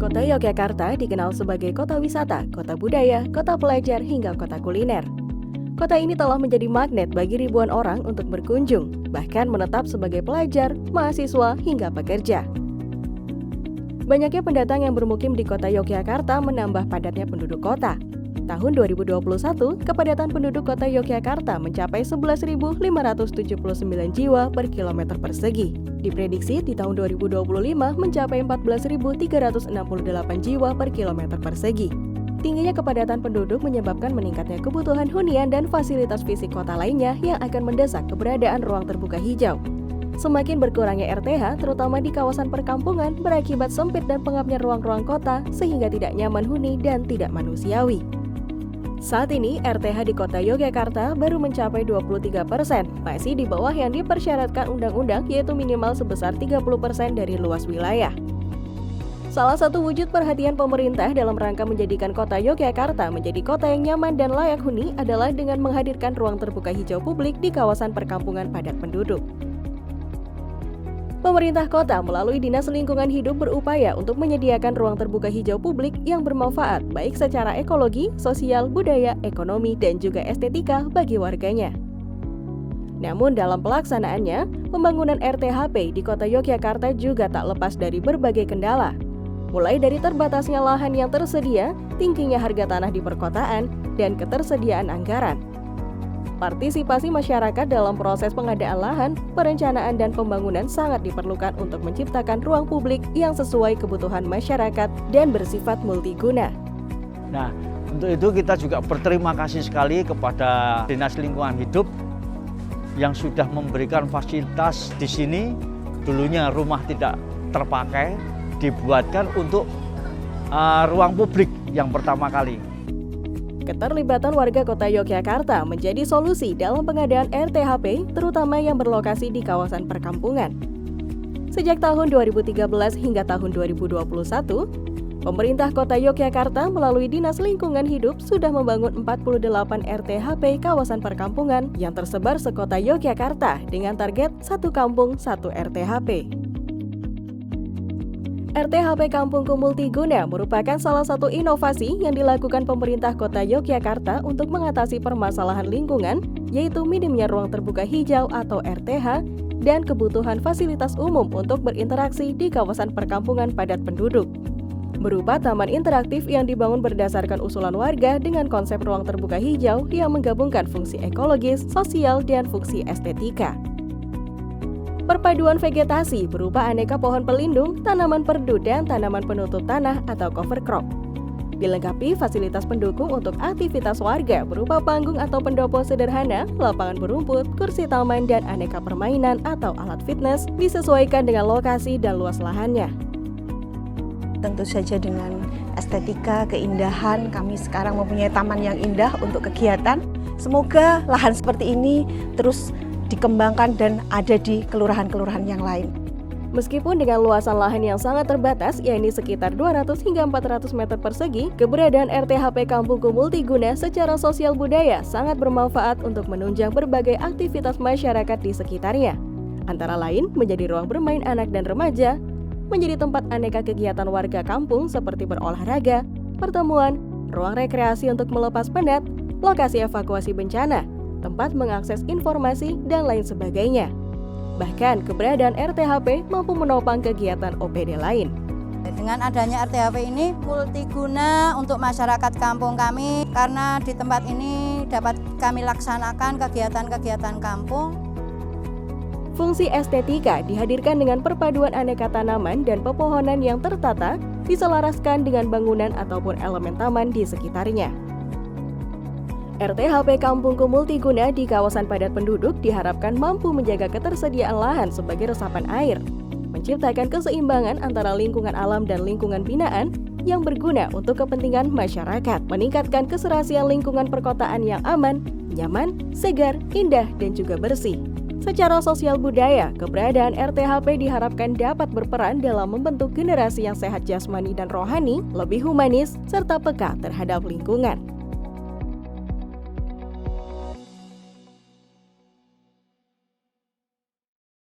Kota Yogyakarta dikenal sebagai kota wisata, kota budaya, kota pelajar, hingga kota kuliner. Kota ini telah menjadi magnet bagi ribuan orang untuk berkunjung, bahkan menetap sebagai pelajar, mahasiswa, hingga pekerja. Banyaknya pendatang yang bermukim di kota Yogyakarta menambah padatnya penduduk kota. Tahun 2021, kepadatan penduduk kota Yogyakarta mencapai 11.579 jiwa per kilometer persegi. Diprediksi di tahun 2025 mencapai 14.368 jiwa per kilometer persegi. Tingginya kepadatan penduduk menyebabkan meningkatnya kebutuhan hunian dan fasilitas fisik kota lainnya yang akan mendesak keberadaan ruang terbuka hijau. Semakin berkurangnya RTH, terutama di kawasan perkampungan, berakibat sempit dan pengapnya ruang-ruang kota sehingga tidak nyaman huni dan tidak manusiawi. Saat ini, RTH di kota Yogyakarta baru mencapai 23%, masih di bawah yang dipersyaratkan undang-undang yaitu minimal sebesar 30% dari luas wilayah. Salah satu wujud perhatian pemerintah dalam rangka menjadikan kota Yogyakarta menjadi kota yang nyaman dan layak huni adalah dengan menghadirkan ruang terbuka hijau publik di kawasan perkampungan padat penduduk. Pemerintah kota melalui Dinas Lingkungan Hidup berupaya untuk menyediakan ruang terbuka hijau publik yang bermanfaat baik secara ekologi, sosial, budaya, ekonomi, dan juga estetika bagi warganya. Namun dalam pelaksanaannya, pembangunan RTHP di kota Yogyakarta juga tak lepas dari berbagai kendala. Mulai dari terbatasnya lahan yang tersedia, tingginya harga tanah di perkotaan, dan ketersediaan anggaran. Partisipasi masyarakat dalam proses pengadaan lahan, perencanaan, dan pembangunan sangat diperlukan untuk menciptakan ruang publik yang sesuai kebutuhan masyarakat dan bersifat multiguna. Nah, untuk itu kita juga berterima kasih sekali kepada Dinas Lingkungan Hidup yang sudah memberikan fasilitas di sini. Dulunya rumah tidak terpakai, dibuatkan untuk ruang publik yang pertama kali. Keterlibatan warga kota Yogyakarta menjadi solusi dalam pengadaan RTHP, terutama yang berlokasi di kawasan perkampungan. Sejak tahun 2013 hingga tahun 2021, pemerintah kota Yogyakarta melalui Dinas Lingkungan Hidup sudah membangun 48 RTHP kawasan perkampungan yang tersebar sekota Yogyakarta dengan target satu kampung satu RTHP. RTHP Kampungku Multiguna merupakan salah satu inovasi yang dilakukan pemerintah kota Yogyakarta untuk mengatasi permasalahan lingkungan, yaitu minimnya ruang terbuka hijau atau RTH dan kebutuhan fasilitas umum untuk berinteraksi di kawasan perkampungan padat penduduk. Berupa taman interaktif yang dibangun berdasarkan usulan warga dengan konsep ruang terbuka hijau yang menggabungkan fungsi ekologis, sosial, dan fungsi estetika. Perpaduan vegetasi berupa aneka pohon pelindung, tanaman perdu, dan tanaman penutup tanah atau cover crop. Dilengkapi fasilitas pendukung untuk aktivitas warga berupa panggung atau pendopo sederhana, lapangan berumput, kursi taman, dan aneka permainan atau alat fitness disesuaikan dengan lokasi dan luas lahannya. Tentu saja dengan estetika, keindahan, kami sekarang mempunyai taman yang indah untuk kegiatan. Semoga lahan seperti ini terus dikembangkan dan ada di kelurahan-kelurahan yang lain. Meskipun dengan luasan lahan yang sangat terbatas, yakni sekitar 200 hingga 400 meter persegi, keberadaan RTHP Kampungku Multiguna secara sosial budaya sangat bermanfaat untuk menunjang berbagai aktivitas masyarakat di sekitarnya. Antara lain menjadi ruang bermain anak dan remaja, menjadi tempat aneka kegiatan warga kampung seperti berolahraga, pertemuan, ruang rekreasi untuk melepas penat, lokasi evakuasi bencana, tempat mengakses informasi, dan lain sebagainya. Bahkan keberadaan RTHP mampu menopang kegiatan OPD lain. Dengan adanya RTHP ini multiguna untuk masyarakat kampung kami karena di tempat ini dapat kami laksanakan kegiatan-kegiatan kampung. Fungsi estetika dihadirkan dengan perpaduan aneka tanaman dan pepohonan yang tertata, diselaraskan dengan bangunan ataupun elemen taman di sekitarnya. RTHP Kampungku Multiguna di kawasan padat penduduk diharapkan mampu menjaga ketersediaan lahan sebagai resapan air, menciptakan keseimbangan antara lingkungan alam dan lingkungan binaan yang berguna untuk kepentingan masyarakat, meningkatkan keserasian lingkungan perkotaan yang aman, nyaman, segar, indah, dan juga bersih. Secara sosial budaya, keberadaan RTHP diharapkan dapat berperan dalam membentuk generasi yang sehat jasmani dan rohani, lebih humanis, serta peka terhadap lingkungan.